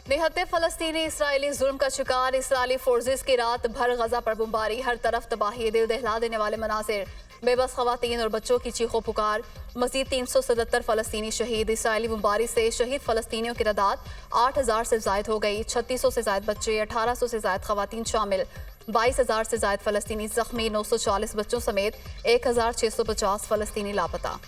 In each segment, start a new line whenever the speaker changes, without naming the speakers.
निहत्ते फलस्तीनी Israeli जुल्म का शिकार। इसराइली फोर्सेस की रात भर गजा पर बमबारी, हर तरफ तबाही, दिल दहला देने वाले मनाजिर, बेबस खवातीन और बच्चों की चीखों पुकार। मजीद 377 फलस्तीनी शहीद। इसराइली बमबारी से शहीद फलस्तीनियों की तादाद 8000 से जायद हो गई। 3600 से जायद बच्चे, 1800 से जायद खवातीन शामिल। 22000 से जायद फलस्तीनी जख्मी, 940 बच्चों समेत 1650 फलस्तीनी लापता।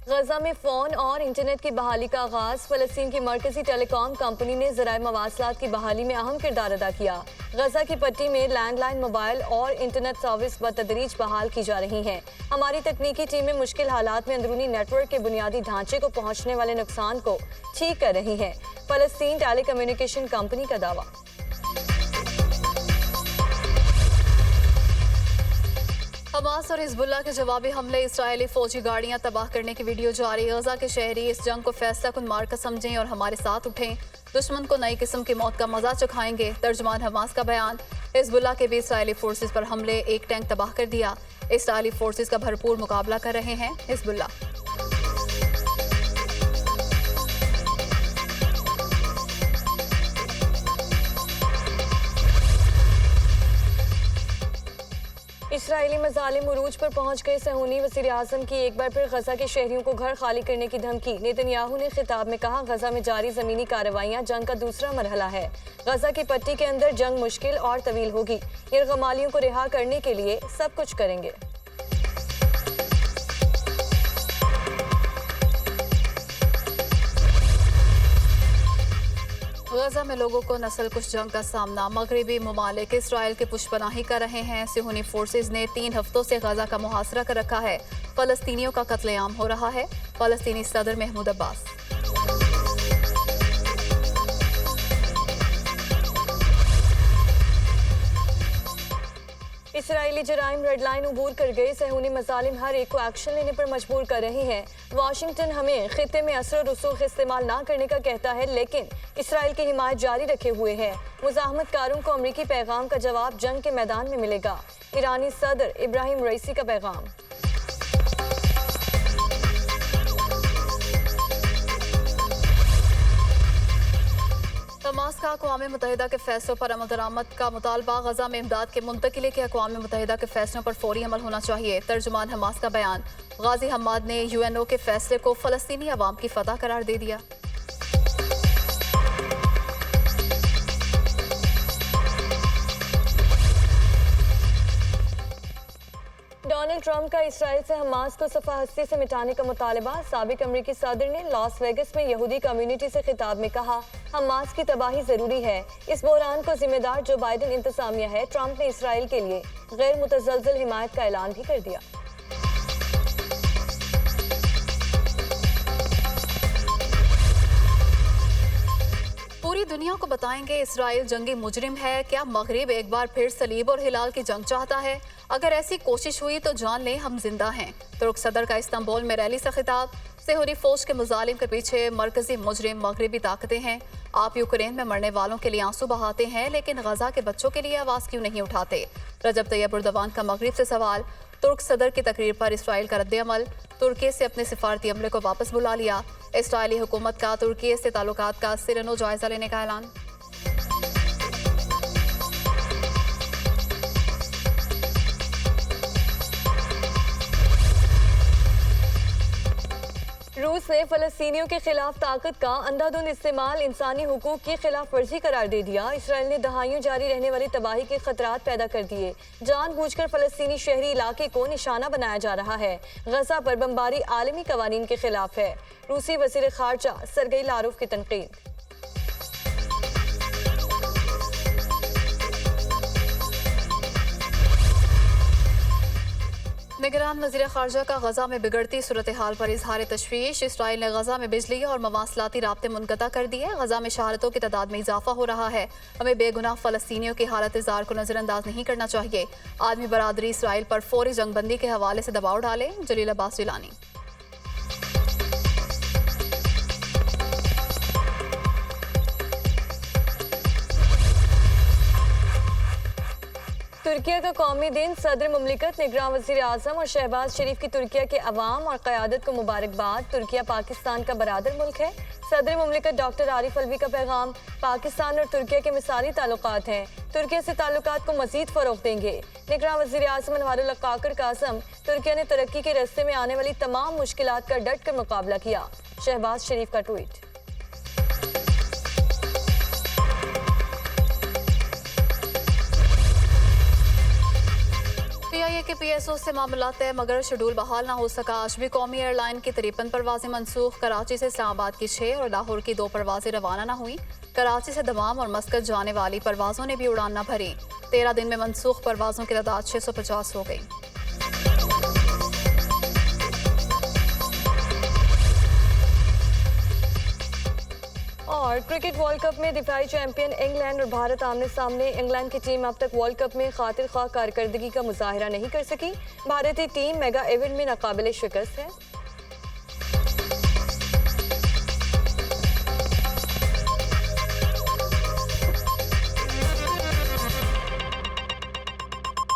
गजा में फ़ोन और इंटरनेट की बहाली का आगाज। फ़लस्तीन की मरकजी टेलीकॉम कंपनी ने ज़राए मवासलात की बहाली में अहम किरदार अदा किया। गजा की पट्टी में लैंडलाइन, मोबाइल और इंटरनेट सर्विस बतदरीज बहाल की जा रही हैं। हमारी तकनीकी टीमें मुश्किल हालात में अंदरूनी नेटवर्क के बुनियादी ढांचे को पहुँचने वाले नुकसान को ठीक कर रही हैं। फ़लस्तीन टेली कम्युनिकेशन कंपनी का दावा।
हमास और हिजबुल्ला के जवाबी हमले, इसराइली फौजी गाड़ियां तबाह करने की वीडियो जारी। गजा के शहरी इस जंग को फैसला कुन मार्का समझें और हमारे साथ उठें, दुश्मन को नई किस्म की मौत का मजा चखाएंगे। तर्जुमान हमास का बयान। हिजबुल्ला के भी इसराइली फोर्सेस पर हमले, एक टैंक तबाह कर दिया। इसराइली फोर्सेस का भरपूर मुकाबला कर रहे हैं हिजबुल्ला।
इसराइली मजालिम उरूज पर पहुंच गए। सहूनी वज़ीर आज़म की एक बार फिर गजा के शहरियों को घर खाली करने की धमकी। नेतन्याहू ने खिताब में कहा, गजा में जारी ज़मीनी कार्रवाइयाँ जंग का दूसरा मरहला है। गजा की पट्टी के अंदर जंग मुश्किल और तवील होगी। यरगमालियों को रिहा करने के लिए सब कुछ करेंगे।
गजा में लोगों को नस्ल कुश जंग का सामना। मगरबी ममालिक इसराइल के पुष्पनाही कर रहे हैं। सहूनी फोर्सेज ने 3 हफ्तों से गजा का मुहासरा कर रखा है। फलस्तीनियों का कत्लेआम हो रहा है। फलस्तीनी सदर महमूद अब्बास।
इसराइली जराइम रेड लाइन उबूर कर गए। सहूनी मजालिम हर एक को एक्शन लेने पर मजबूर कर रहे हैं। वाशिंगटन हमें खित्ते में असर रसूख इस्तेमाल ना करने का कहता है, लेकिन इसराइल की हिमायत जारी रखे हुए है। मुज़ाहमतकारों को अमरीकी पैगाम का जवाब जंग के मैदान में मिलेगा। ईरानी सदर इब्राहिम रईसी का पैगाम।
हमास का अक़वाम मुत्तहिदा के फैसलों पर अमल दरामद का मुतालबा। गजा में इमदाद के मुंतकिली के अक़वाम मुत्तहिदा के फैसलों पर फौरी अमल होना चाहिए। तर्जुमान हमास का बयान। गाजी हम्माद ने UNO के फैसले को फ़लस्तीनी अवाम की फतह करार दे दिया।
डोनाल्ड ट्रंप का इसराइल से हमास को सफ़ा हस्ती से मिटाने का मुतालबा। साबिक अमरीकी सदर ने लॉस वेगस में यहूदी कम्युनिटी से खिताब में कहा, हमास की तबाही जरूरी है। इस बहरान को जिम्मेदार जो बाइडेन इंतजामिया है। ट्रंप ने इसराइल के लिए गैर मुतज़लज़ल हिमायत का ऐलान भी कर दिया।
पूरी दुनिया को बताएंगे इसराइल जंगी मुजरिम है। क्या मगरिब एक बार फिर सलीब और हिलाल की जंग चाहता है? अगर ऐसी कोशिश हुई तो जान लें हम जिंदा हैं। तुर्क सदर का इस्तांबुल में रैली से खिताब। सहूनी फौज के मुजालिम के पीछे मरकजी मुजरिम मगरिबी ताकतें हैं। आप यूक्रेन में मरने वालों के लिए आंसू बहाते हैं, लेकिन गजा के बच्चों के लिए आवाज क्यों नहीं उठाते? रजब तैयब एर्दोगान का मगरिब से सवाल। तुर्क सदर की तकरीर पर इसराइल का रद्द-ए-अमल। तुर्की से अपने सिफारती अमले को वापस बुला लिया। इसराइली हुकूमत का तुर्की से ताल्लुकात का सिरनो जायजा लेने का ऐलान।
रूस ने फलस्तीनियों के खिलाफ ताकत का अंधाधुंध इस्तेमाल इंसानी हुकूक की खिलाफ वर्जी करार दे दिया। इसराइल ने दहाइयों जारी रहने वाली तबाही के खतरात पैदा कर दिए। जानबूझकर फलस्तीनी शहरी इलाके को निशाना बनाया जा रहा है। गजा पर बमबारी आलमी कवानीन के खिलाफ है। रूसी वज़ीर खारजा सरगई लारोफ की तनकीद।
निगरान वज़ीर खारजा का गजा में बिगड़ती सूरत हाल पर इजहार तशवीश। इसराइल ने गजा में बिजली और मवासलाती राब्ते मुनक़ता कर दिए। गजा में शहादतों की तादाद में इजाफा हो रहा है। हमें बेगुनाह फ़लस्तीनियों की हालत इज़ार को नज़रअंदाज नहीं करना चाहिए। आदमी बरादरी इसराइल पर फौरी जंगबंदी के हवाले से दबाव डाले। जलील अब्बास जिलानी।
तुर्किया का कौमी दिन, सदर मुमलिकत, निगरान वज़ीर आज़म और शहबाज शरीफ की तुर्किया के अवाम और क़यादत को मुबारकबाद। तुर्किया पाकिस्तान का बरादर मुल्क है। सदर मुमलिकत डॉक्टर आरिफ अलवी का पैगाम, पाकिस्तान और तुर्किया के मिसाली ताल्लुकात हैं, तुर्किया से ताल्लुकात को मज़ीद फ़रोग़ देंगे। निगरान वज़ीर आज़म अनवारुल काकर कासम, तुर्किया ने तरक्की के रास्ते में आने वाली तमाम मुश्किलात का डट कर मुकाबला किया। शहबाज शरीफ का ट्वीट।
PIA के PSO से मामला तय मगर शेड्यूल बहाल ना हो सका। आज भी कौमी एयरलाइन की 53 परवाजें मनसूख। कराची से इस्लामाबाद की 6 और लाहौर की 2 परवाजें रवाना न हुई। कराची से दमाम और मस्कत जाने वाली परवाजों ने भी उड़ान न भरी। 13 दिन में मनसूख परवाजों की तादाद 650 हो गई।
और क्रिकेट वर्ल्ड कप में दिफाई चैंपियन इंग्लैंड और भारत आमने सामने। इंग्लैंड की टीम अब तक वर्ल्ड कप में खातिर ख्वाह कारकर्दगी का मुजाहरा नहीं कर सकी। भारतीय टीम मेगा इवेंट में नाकाबिले शिकस्त है।